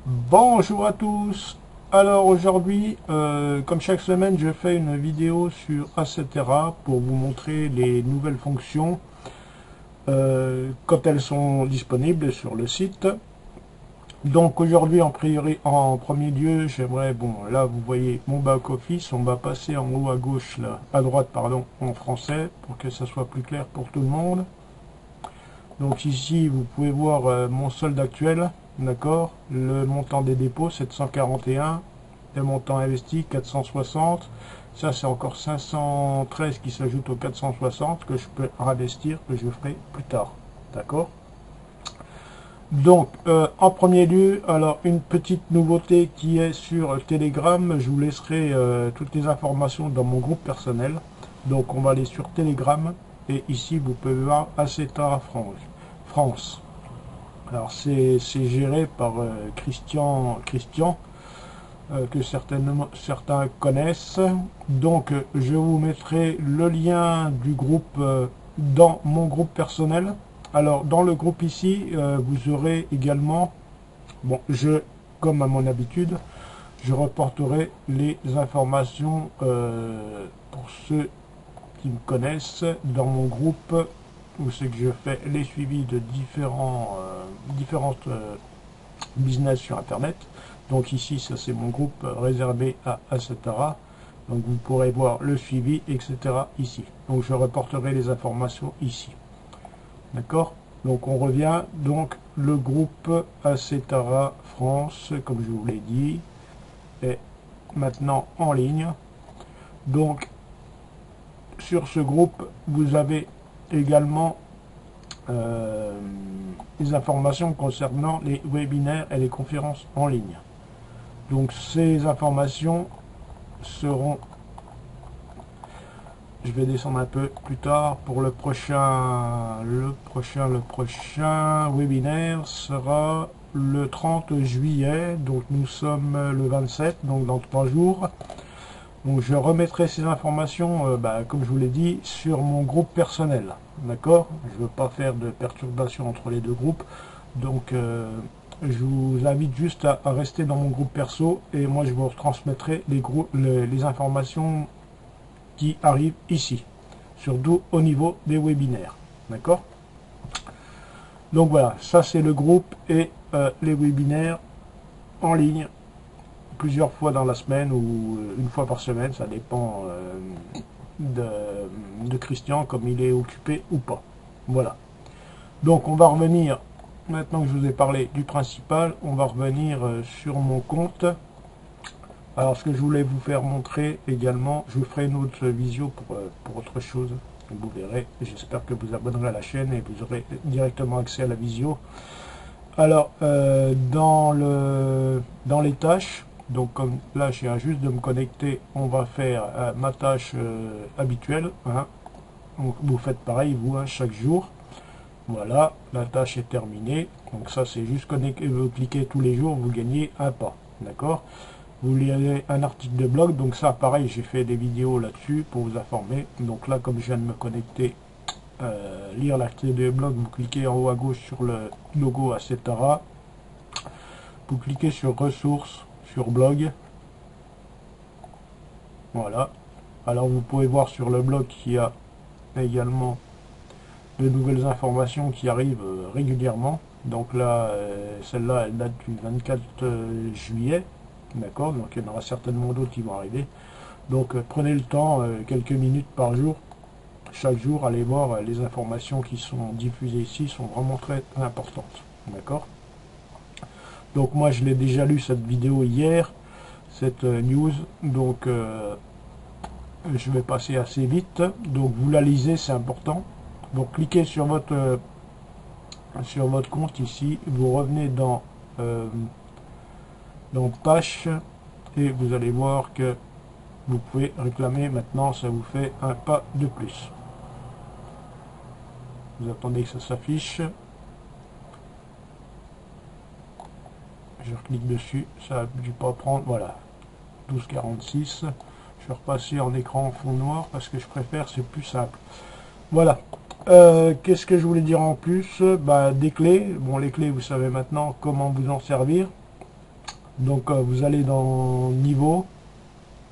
Bonjour à tous. Alors aujourd'hui, comme chaque semaine, je fais une vidéo sur Assetera pour vous montrer les nouvelles fonctions quand elles sont disponibles sur le site. Donc aujourd'hui, en premier lieu, j'aimerais, bon, là vous voyez mon back office, on va passer en haut à gauche, là, à droite, pardon, en français pour que ça soit plus clair pour tout le monde. Donc ici, vous pouvez voir mon solde actuel, d'accord. Le montant des dépôts, 741. Le montant investi, 460. Ça, c'est encore 513 qui s'ajoute aux 460 que je peux réinvestir, que je ferai plus tard. D'accord. Donc, en premier lieu, alors une petite nouveauté qui est sur Telegram. Je vous laisserai toutes les informations dans mon groupe personnel. Donc, on va aller sur Telegram. Et ici, vous pouvez voir Assetera France. Alors, c'est géré par Christian, que certains connaissent. Donc, je vous mettrai le lien du groupe dans mon groupe personnel. Alors, dans le groupe ici, vous aurez également, bon, comme à mon habitude, je reporterai les informations pour ceux qui me connaissent dans mon groupe où c'est que je fais les suivis de différentes business sur Internet. Donc ici, ça c'est mon groupe réservé à Assetera. Donc vous pourrez voir le suivi, etc. ici. Donc je reporterai les informations ici. D'accord. Donc on revient. Donc le groupe Assetera France, comme je vous l'ai dit, est maintenant en ligne. Donc sur ce groupe, vous avez également les informations concernant les webinaires et les conférences en ligne. Donc ces informations seront, je vais descendre un peu plus tard pour le prochain webinaire sera le 30 juillet, donc nous sommes le 27, donc dans 3 jours. Donc je remettrai ces informations, comme je vous l'ai dit, sur mon groupe personnel. D'accord. Je ne veux pas faire de perturbation entre les deux groupes. Donc je vous invite juste à rester dans mon groupe perso et moi je vous transmettrai les informations qui arrivent ici. Surtout au niveau des webinaires. D'accord. Donc voilà, ça c'est le groupe et les webinaires en ligne plusieurs fois dans la semaine ou une fois par semaine, ça dépend de Christian, comme il est occupé ou pas. Voilà. Donc on va revenir, maintenant que je vous ai parlé du principal, on va revenir sur mon compte. Alors ce que je voulais vous faire montrer également, je vous ferai une autre visio pour autre chose. Vous verrez, j'espère que vous abonnerez à la chaîne et vous aurez directement accès à la visio. Alors, dans les tâches, donc comme là je viens juste de me connecter, on va faire ma tâche habituelle. Hein. Donc, vous faites pareil, vous, hein, chaque jour. Voilà, la tâche est terminée. Donc ça c'est juste connecter, vous cliquez tous les jours, vous gagnez un pas. D'accord. Vous lisez un article de blog, donc ça pareil, j'ai fait des vidéos là-dessus pour vous informer. Donc là, comme je viens de me connecter, lire l'article de blog, vous cliquez en haut à gauche sur le logo Assetera. Vous cliquez sur ressources, sur blog. Voilà. Alors vous pouvez voir sur le blog qu'il y a également de nouvelles informations qui arrivent régulièrement. Donc là, celle-là, elle date du 24 juillet. D'accord. Donc il y en aura certainement d'autres qui vont arriver. Donc prenez le temps, quelques minutes par jour. Chaque jour, allez voir les informations qui sont diffusées ici sont vraiment très importantes. D'accord. Donc moi je l'ai déjà lu cette vidéo hier, cette news, donc je vais passer assez vite. Donc vous la lisez, c'est important. Donc cliquez sur votre compte ici, vous revenez dans tâches et vous allez voir que vous pouvez réclamer maintenant, ça vous fait un pas de plus. Vous attendez que ça s'affiche. Je clique dessus, ça a dû pas prendre, voilà, 12,46. Je vais repasser en écran fond noir parce que je préfère, c'est plus simple. Voilà. Qu'est-ce que je voulais dire en plus? Des clés. Bon, les clés, vous savez maintenant comment vous en servir. Donc vous allez dans niveau,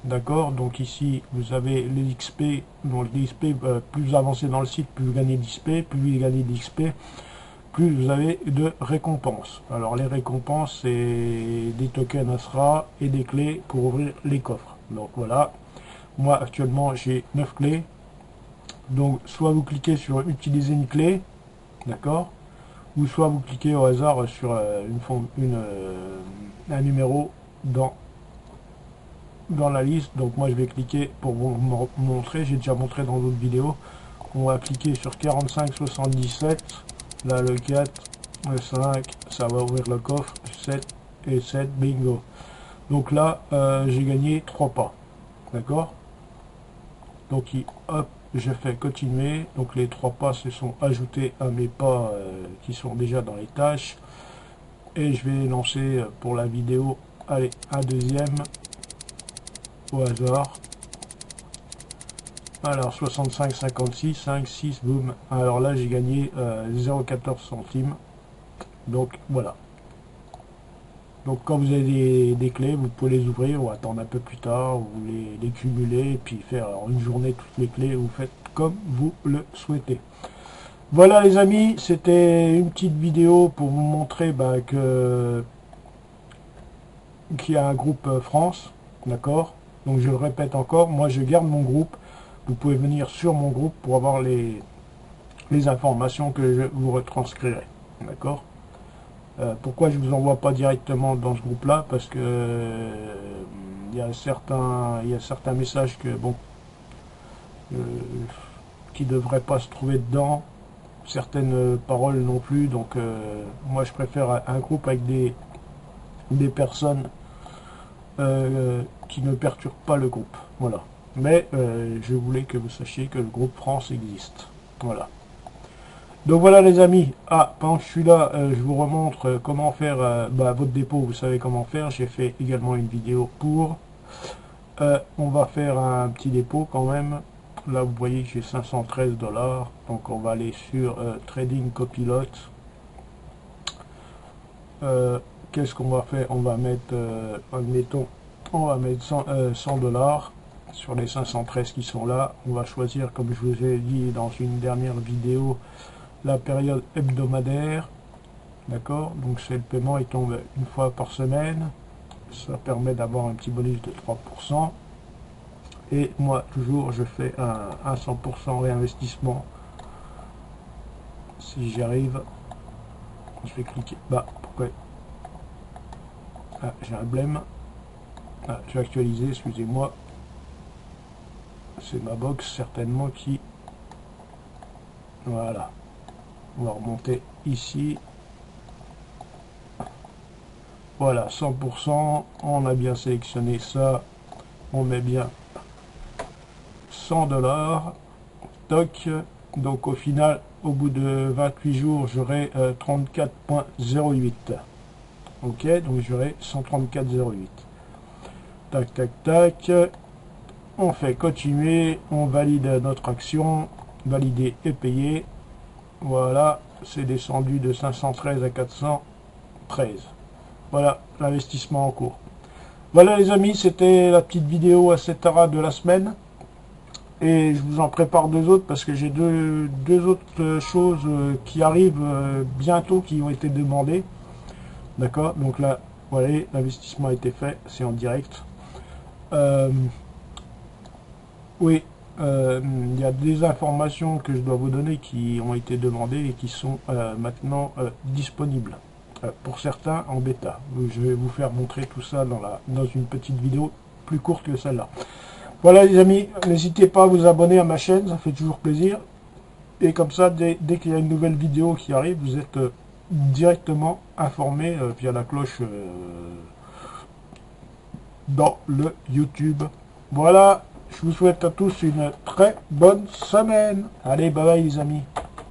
d'accord, donc ici vous avez les XP, donc les XP, plus vous avancez dans le site, plus vous gagnez d'XP, plus vous gagnez d'XP, plus vous avez de récompenses. Alors les récompenses, c'est des tokens Astra et des clés pour ouvrir les coffres. Donc voilà, moi actuellement j'ai 9 clés. Donc soit vous cliquez sur utiliser une clé, d'accord, ou soit vous cliquez au hasard sur un numéro dans la liste. Donc moi je vais cliquer pour vous montrer, j'ai déjà montré dans d'autres vidéos. On va cliquer sur 4577, là le 4, le 5, ça va ouvrir le coffre, 7 et 7, bingo. Donc là j'ai gagné 3 pas, d'accord. Donc hop, je fais continuer, donc les 3 pas se sont ajoutés à mes pas qui sont déjà dans les tâches, et je vais lancer pour la vidéo, allez, un deuxième au hasard. Alors 65, 56, 5, 6, boum. Alors là j'ai gagné 0,14 centimes. Donc voilà. Donc quand vous avez des clés, vous pouvez les ouvrir ou attendre un peu plus tard, ou les cumuler, et puis faire en une journée toutes les clés, vous faites comme vous le souhaitez. Voilà les amis, c'était une petite vidéo pour vous montrer qu'il y a un groupe France, d'accord. Donc je le répète encore, moi je garde mon groupe. Vous pouvez venir sur mon groupe pour avoir les informations que je vous retranscrirai. D'accord. Pourquoi je ne vous envoie pas directement dans ce groupe-là? Parce que il y a certains messages que bon qui ne devraient pas se trouver dedans. Certaines paroles non plus. Donc moi je préfère un groupe avec des personnes qui ne perturbent pas le groupe. Voilà. Mais je voulais que vous sachiez que le groupe France existe. Voilà. Donc voilà les amis. Ah, pendant que je suis là, je vous remontre comment faire votre dépôt. Vous savez comment faire. J'ai fait également une vidéo pour. On va faire un petit dépôt quand même. Là vous voyez que j'ai 513 $. Donc on va aller sur Trading Copilot. Qu'est-ce qu'on va faire? On va mettre, admettons, on va mettre 100 $. Sur les 513 qui sont là, on va choisir, comme je vous ai dit dans une dernière vidéo, la période hebdomadaire, d'accord. Donc c'est le paiement, il tombe une fois par semaine, ça permet d'avoir un petit bonus de 3%. Et moi toujours je fais un 100% réinvestissement. Si j'y arrive, je vais cliquer, pourquoi j'ai un blême, je vais actualiser, excusez-moi. C'est ma box certainement qui... Voilà. On va remonter ici. Voilà, 100%. On a bien sélectionné ça. On met bien 100 $. Toc. Donc au final, au bout de 28 jours, j'aurai 34,08. Ok, donc j'aurai 134,08. Tac, tac, tac. On fait continuer, on valide notre action, valider et payer. Voilà, c'est descendu de 513 à 413. Voilà, l'investissement en cours. Voilà les amis, c'était la petite vidéo à cette heure de la semaine. Et je vous en prépare deux autres parce que j'ai deux autres choses qui arrivent bientôt, qui ont été demandées. D'accord, donc là, voilà, l'investissement a été fait, c'est en direct. Oui, il y a des informations que je dois vous donner qui ont été demandées et qui sont maintenant disponibles. Pour certains en bêta. Je vais vous faire montrer tout ça dans une petite vidéo plus courte que celle-là. Voilà les amis, n'hésitez pas à vous abonner à ma chaîne, ça fait toujours plaisir. Et comme ça, dès qu'il y a une nouvelle vidéo qui arrive, vous êtes directement informé via la cloche dans le YouTube. Voilà. Je vous souhaite à tous une très bonne semaine. Allez, bye bye les amis.